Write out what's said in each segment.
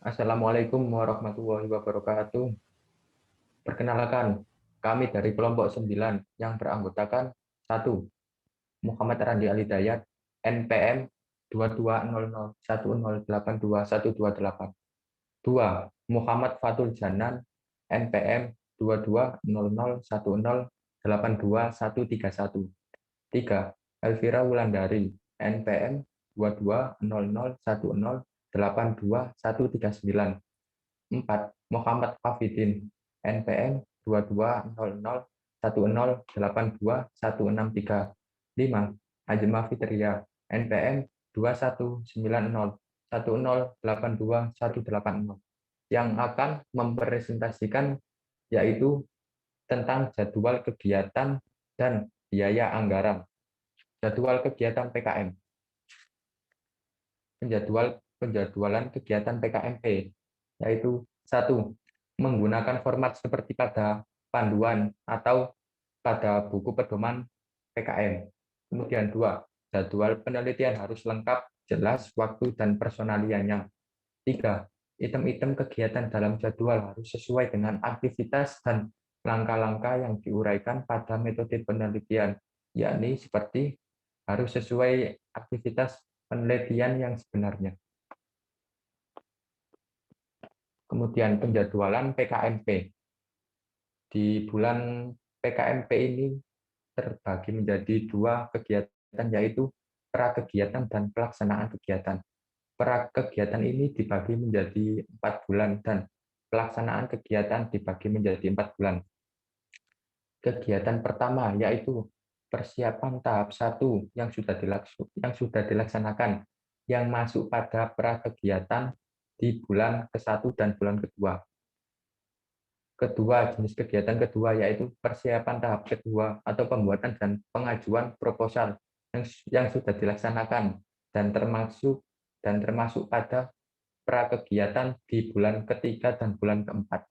Assalamualaikum warahmatullahi wabarakatuh. Perkenalkan, kami dari kelompok 9 yang beranggotakan 1. Muhammad Randi Alidayat, NPM 220010821228. 2. Muhammad Fatul Janan, NPM 220010821131. 3. Elvira Wulandari, NPM 220010821139. 4. Muhammad Hafidin, NPM 220010821663. 5. Ajma Fitria, NPM 219010821180, yang akan mempresentasikan yaitu tentang jadwal kegiatan dan biaya anggaran. Jadwal kegiatan PKM. Penjadwalan kegiatan PKMP, yaitu 1. Menggunakan format seperti pada panduan atau pada buku pedoman PKM. Kemudian 2. Jadwal penelitian harus lengkap, jelas, waktu, dan personaliannya. 3. Item-item kegiatan dalam jadwal harus sesuai dengan aktivitas dan langkah-langkah yang diuraikan pada metode penelitian, yakni seperti harus sesuai aktivitas penelitian yang sebenarnya. Kemudian penjadwalan PKMP. Di bulan PKMP ini terbagi menjadi 2 kegiatan, yaitu pra-kegiatan dan pelaksanaan kegiatan. Pra-kegiatan ini dibagi menjadi 4 bulan dan pelaksanaan kegiatan dibagi menjadi 4 bulan. Kegiatan pertama yaitu persiapan tahap 1 yang sudah dilaksanakan, yang masuk pada pra-kegiatan di bulan ke-1 dan bulan kedua. Kedua, jenis kegiatan kedua yaitu persiapan tahap kedua atau pembuatan dan pengajuan proposal yang sudah dilaksanakan dan termasuk pada pra-kegiatan di bulan ketiga dan bulan keempat.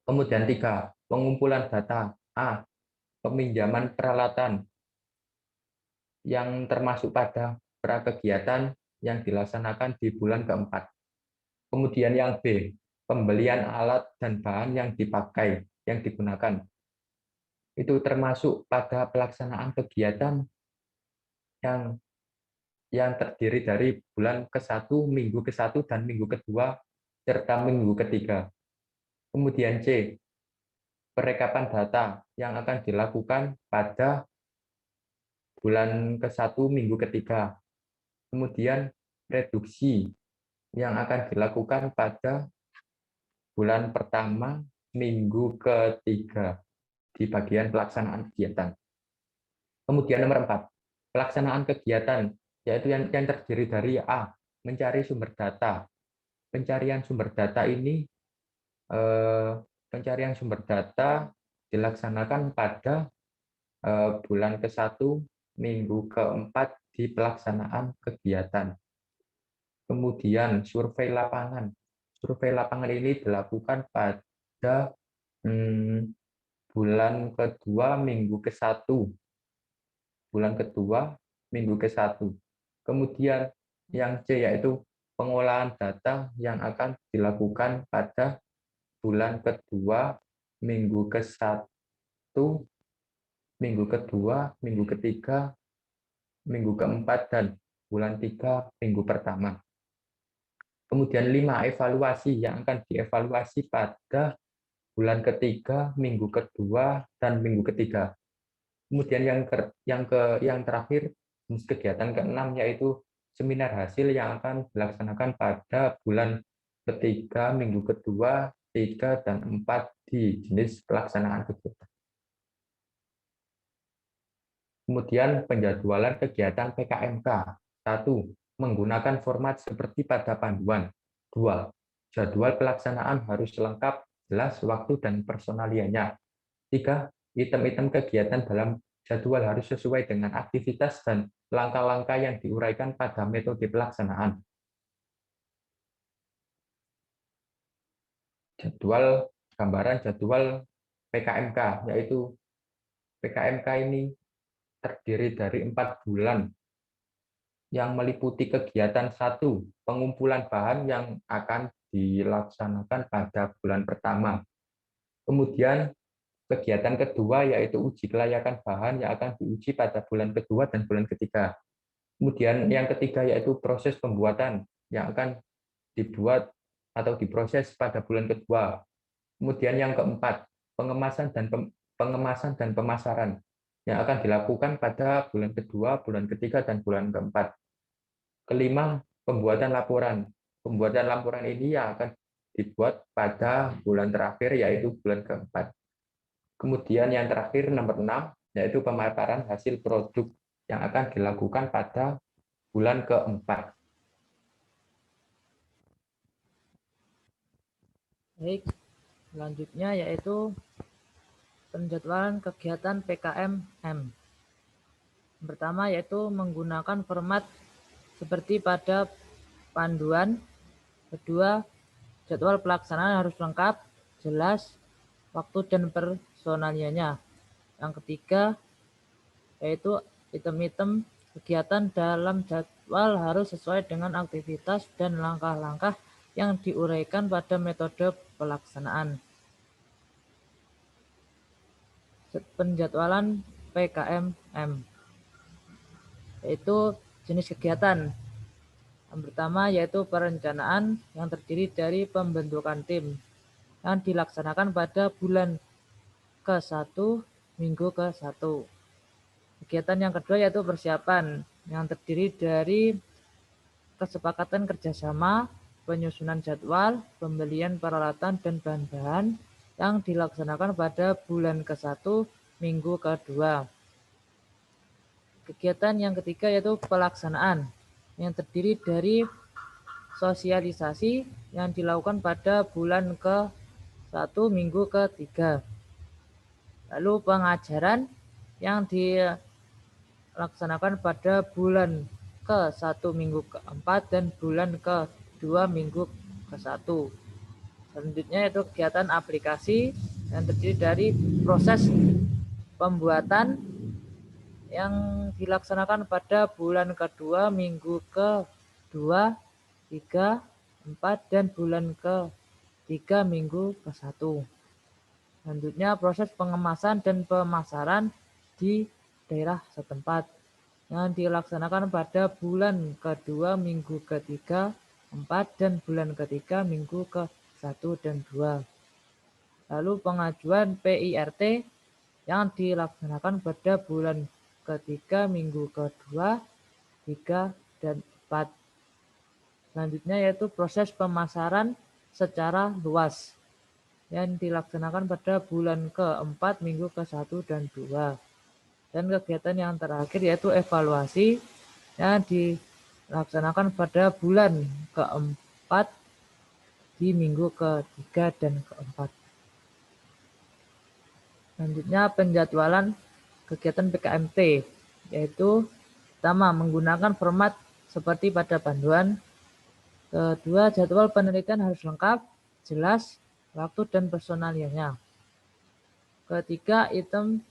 Kemudian 3, pengumpulan data. A. Peminjaman peralatan yang termasuk pada pra-kegiatan yang dilaksanakan di bulan keempat. Kemudian yang B, pembelian alat dan bahan yang digunakan. Itu termasuk pada pelaksanaan kegiatan yang terdiri dari bulan ke-1, minggu ke-1 dan minggu kedua serta minggu ketiga. Kemudian C, perekapan data yang akan dilakukan pada bulan ke-1, minggu ketiga. Kemudian reduksi yang akan dilakukan pada bulan pertama, minggu ketiga di bagian pelaksanaan kegiatan. Kemudian nomor 4, pelaksanaan kegiatan, yaitu yang terdiri dari A, mencari sumber data. Pencarian sumber data ini dilaksanakan pada bulan ke-1, minggu ke-4 di pelaksanaan kegiatan. Kemudian survei lapangan. Survei lapangan ini dilakukan pada bulan kedua, minggu ke-1. Bulan kedua, minggu ke-1. Kemudian yang C yaitu pengolahan data yang akan dilakukan pada bulan kedua, minggu ke-1, minggu kedua, minggu ketiga, minggu keempat, dan bulan 3, minggu pertama. Kemudian 5, evaluasi yang akan dievaluasi pada bulan ketiga, minggu kedua, dan minggu ketiga. Kemudian yang terakhir, kegiatan ke-6 yaitu seminar hasil yang akan dilaksanakan pada bulan ketiga, minggu kedua, 3, dan 4 di jenis pelaksanaan kegiatan. Kemudian penjadwalan kegiatan PKMK. 1. Menggunakan format seperti pada panduan. 2. Jadwal pelaksanaan harus lengkap, jelas, waktu, dan personaliannya. 3. Item-item kegiatan dalam jadwal harus sesuai dengan aktivitas dan langkah-langkah yang diuraikan pada metode pelaksanaan. Gambaran jadwal PKMK, yaitu PKMK ini terdiri dari 4 bulan. yang meliputi kegiatan satu, pengumpulan bahan yang akan dilaksanakan pada bulan pertama. Kemudian kegiatan kedua yaitu uji kelayakan bahan yang akan diuji pada bulan kedua dan bulan ketiga. Kemudian yang ketiga yaitu proses pembuatan yang akan dibuat atau diproses pada bulan kedua. Kemudian yang keempat, pengemasan dan pemasaran yang akan dilakukan pada bulan kedua, bulan ketiga, dan bulan keempat. Kelima, pembuatan laporan. Pembuatan laporan ini yang akan dibuat pada bulan terakhir, yaitu bulan keempat. Kemudian yang terakhir, nomor 6, yaitu pemaparan hasil produk yang akan dilakukan pada bulan keempat. Baik, selanjutnya yaitu penjadwalan kegiatan PKM-M. Pertama yaitu menggunakan format seperti pada panduan. Kedua, jadwal pelaksanaan harus lengkap, jelas, waktu dan personalianya. Yang ketiga yaitu item-item kegiatan dalam jadwal harus sesuai dengan aktivitas dan langkah-langkah yang diuraikan pada metode pelaksanaan. Penjadwalan PKM-M yaitu jenis kegiatan. Yang pertama yaitu perencanaan yang terdiri dari pembentukan tim yang dilaksanakan pada bulan ke-1 minggu ke-1. Kegiatan yang kedua yaitu persiapan yang terdiri dari kesepakatan kerjasama, penyusunan jadwal, pembelian peralatan dan bahan-bahan yang dilaksanakan pada bulan ke-1 minggu ke-2. Kegiatan yang ketiga yaitu pelaksanaan yang terdiri dari sosialisasi yang dilakukan pada bulan ke-1 minggu ke-3. Lalu pengajaran yang dilaksanakan pada bulan ke-1 minggu ke-4 dan bulan ke-2 minggu ke-1. Selanjutnya yaitu kegiatan aplikasi yang terdiri dari proses pembuatan yang dilaksanakan pada bulan kedua, minggu ke-2, 3, 4, dan bulan ke-3, minggu ke-1. Selanjutnya proses pengemasan dan pemasaran di daerah setempat yang dilaksanakan pada bulan kedua, minggu ke-3, 4, dan bulan ke-3, minggu ke-1 dan 2. Lalu pengajuan PIRT yang dilaksanakan pada bulan ke-3, minggu ke-2, 3, dan 4. Selanjutnya yaitu proses pemasaran secara luas yang dilaksanakan pada bulan ke-4, minggu ke-1 dan 2. Dan kegiatan yang terakhir yaitu evaluasi yang dilaksanakan pada bulan ke-4 di minggu ke-3 dan ke-4. Selanjutnya penjadwalan kegiatan PKMT yaitu pertama menggunakan format seperti pada panduan. Kedua, jadwal penelitian harus lengkap, jelas, waktu dan personalianya. Ketiga, item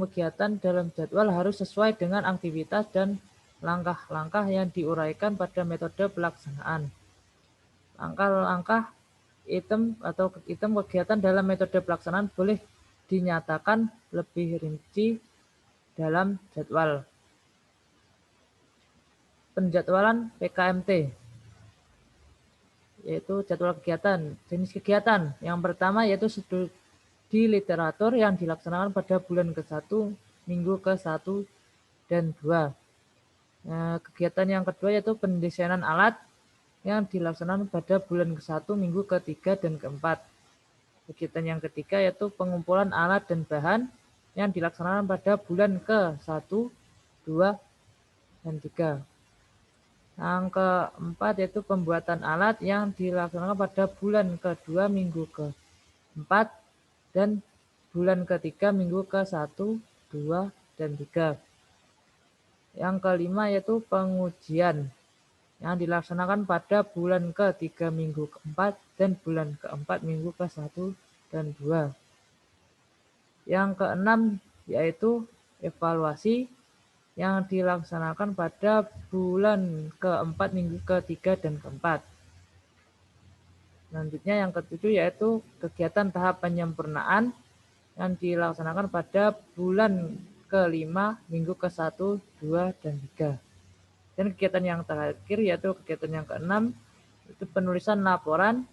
kegiatan dalam jadwal harus sesuai dengan aktivitas dan langkah-langkah yang diuraikan pada metode pelaksanaan. Langkah-langkah item kegiatan dalam metode pelaksanaan boleh dinyatakan lebih rinci dalam jadwal. Penjadwalan PKMT yaitu jadwal kegiatan. Jenis kegiatan yang pertama yaitu studi literatur yang dilaksanakan pada bulan ke-1, minggu ke-1 dan 2. Kegiatan yang kedua yaitu pendesainan alat yang dilaksanakan pada bulan ke-1, minggu ke-3 dan ke-4. Kegiatan yang ketiga yaitu pengumpulan alat dan bahan yang dilaksanakan pada bulan ke-1, 2, dan 3. Yang keempat yaitu pembuatan alat yang dilaksanakan pada bulan ke-2, minggu ke-4, dan bulan ke-3, minggu ke-1, 2, dan 3. Yang kelima yaitu pengujian yang dilaksanakan pada bulan ke-3, minggu ke-4, dan bulan ke-4, minggu ke-1 dan 2. Yang keenam yaitu evaluasi yang dilaksanakan pada bulan keempat, minggu ketiga, dan keempat. Selanjutnya yang ketujuh yaitu kegiatan tahap penyempurnaan yang dilaksanakan pada bulan kelima, minggu ke-1, 2, dan 3. Dan kegiatan yang terakhir yaitu kegiatan yang keenam, itu penulisan laporan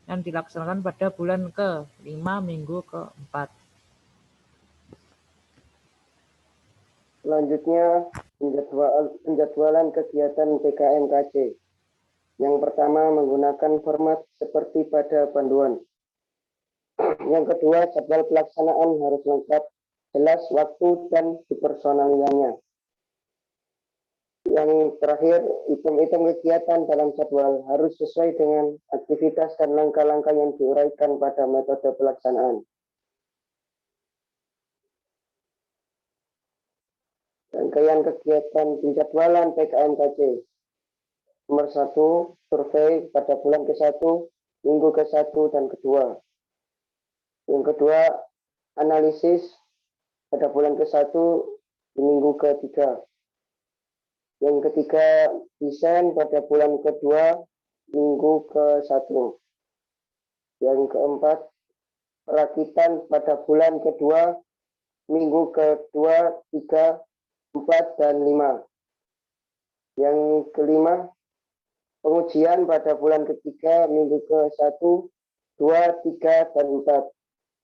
yang dilaksanakan pada bulan ke-5, minggu ke-4. Selanjutnya, penjadwalan kegiatan PKMKC. Yang pertama, menggunakan format seperti pada panduan. Yang kedua, jadwal pelaksanaan harus lengkap, jelas waktu dan dipersonaliannya. Yang terakhir, item-item kegiatan dalam jadwal harus sesuai dengan aktivitas dan langkah-langkah yang diuraikan pada metode pelaksanaan. Rangkaian kegiatan penjadwalan PKMKC. Nomor 1, survei pada bulan ke-1, minggu ke-1 dan kedua. Yang kedua, analisis pada bulan ke-1, di minggu ke-3. Yang ketiga, desain pada bulan ke-2, minggu ke-1. Yang keempat, perakitan pada bulan ke-2, minggu ke-2, 3, 4, dan 5. Yang kelima, pengujian pada bulan ke-3, minggu ke-1, 2, 3, dan 4.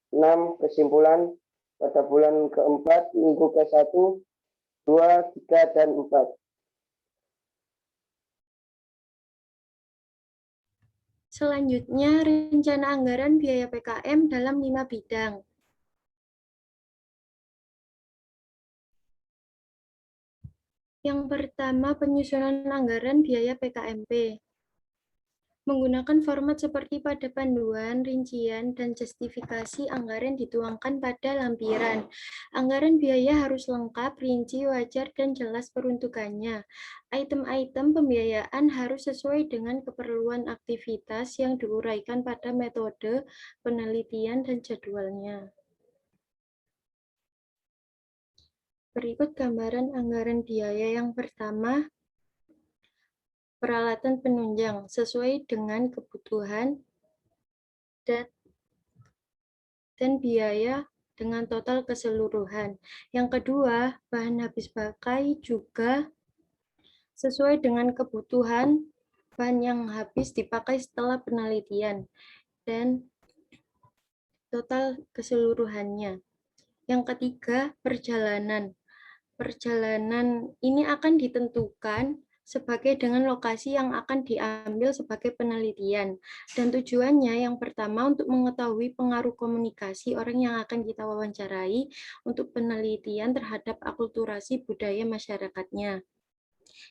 6. Kesimpulan pada bulan ke-4, minggu ke-1, 2, 3, dan 4. Selanjutnya, rencana anggaran biaya PKM dalam 5 bidang. Yang pertama, penyusunan anggaran biaya PKMP. Menggunakan format seperti pada panduan, rincian, dan justifikasi anggaran dituangkan pada lampiran. Anggaran biaya harus lengkap, rinci, wajar, dan jelas peruntukannya. Item-item pembiayaan harus sesuai dengan keperluan aktivitas yang diuraikan pada metode, penelitian, dan jadwalnya. Berikut gambaran anggaran biaya yang pertama. Peralatan penunjang sesuai dengan kebutuhan dan biaya dengan total keseluruhan. Yang kedua, bahan habis pakai juga sesuai dengan kebutuhan bahan yang habis dipakai setelah penelitian dan total keseluruhannya. Yang ketiga, perjalanan. Perjalanan ini akan ditentukan sebagai dengan lokasi yang akan diambil sebagai penelitian. Dan tujuannya yang pertama untuk mengetahui pengaruh komunikasi orang yang akan kita wawancarai untuk penelitian terhadap akulturasi budaya masyarakatnya.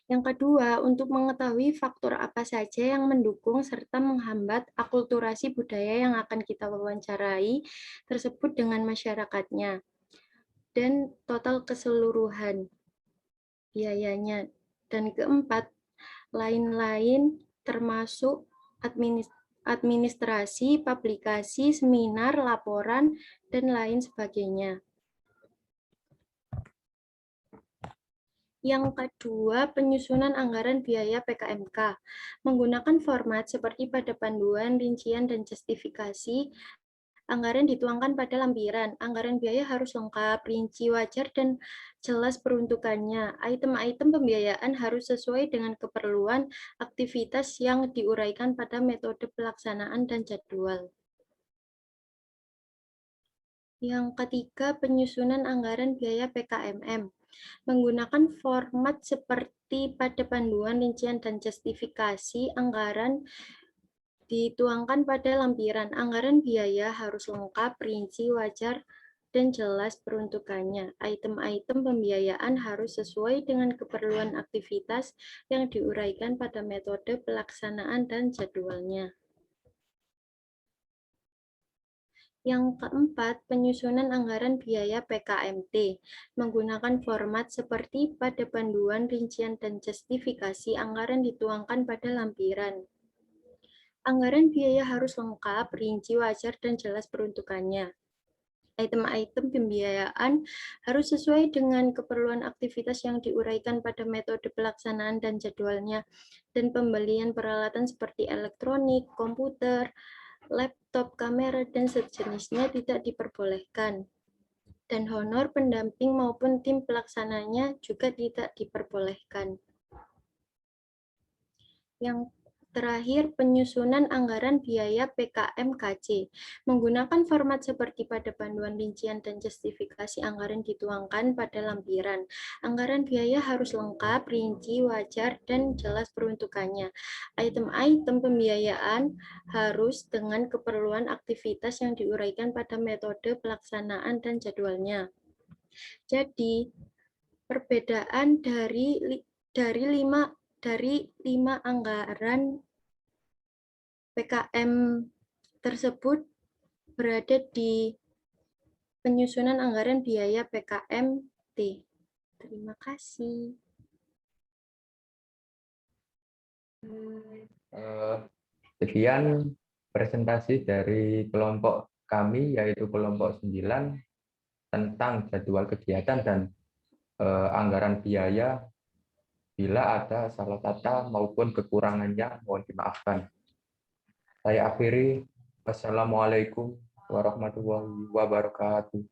Yang kedua, untuk mengetahui faktor apa saja yang mendukung serta menghambat akulturasi budaya yang akan kita wawancarai tersebut dengan masyarakatnya. Dan total keseluruhan biayanya. Dan keempat, lain-lain termasuk administrasi, publikasi, seminar, laporan, dan lain sebagainya. Yang kedua, penyusunan anggaran biaya PKMK. Menggunakan format seperti pada panduan, rincian, dan justifikasi, anggaran dituangkan pada lampiran. Anggaran biaya harus lengkap, rinci, wajar, dan jelas peruntukannya. Item-item pembiayaan harus sesuai dengan keperluan aktivitas yang diuraikan pada metode pelaksanaan dan jadwal. Yang ketiga, penyusunan anggaran biaya PKMM. Menggunakan format seperti pada panduan, rincian, dan justifikasi, anggaran dituangkan pada lampiran. Anggaran biaya harus lengkap, rinci, wajar, dan jelas peruntukannya. Item-item pembiayaan harus sesuai dengan keperluan aktivitas yang diuraikan pada metode pelaksanaan dan jadwalnya. Yang keempat, penyusunan anggaran biaya PKMT. Menggunakan format seperti pada panduan, rincian, dan justifikasi, anggaran dituangkan pada lampiran. Anggaran biaya harus lengkap, rinci, wajar, dan jelas peruntukannya. Item-item pembiayaan harus sesuai dengan keperluan aktivitas yang diuraikan pada metode pelaksanaan dan jadwalnya, dan pembelian peralatan seperti elektronik, komputer, laptop, kamera, dan sejenisnya tidak diperbolehkan. Dan honor pendamping maupun tim pelaksananya juga tidak diperbolehkan. Yang terakhir, penyusunan anggaran biaya PKM KC. Menggunakan format seperti pada panduan rincian dan justifikasi anggaran dituangkan pada lampiran. Anggaran biaya harus lengkap, rinci, wajar, dan jelas peruntukannya. Item-item pembiayaan harus dengan keperluan aktivitas yang diuraikan pada metode pelaksanaan dan jadwalnya. Jadi, perbedaan dari 5 anggaran PKM tersebut berada di penyusunan anggaran biaya PKM-T. Terima kasih. Sekian presentasi dari kelompok kami, yaitu kelompok 9, tentang jadwal kegiatan dan anggaran biaya. Bila ada salah kata maupun kekurangannya, mohon dimaafkan. Saya akhiri. Wassalamualaikum warahmatullahi wabarakatuh.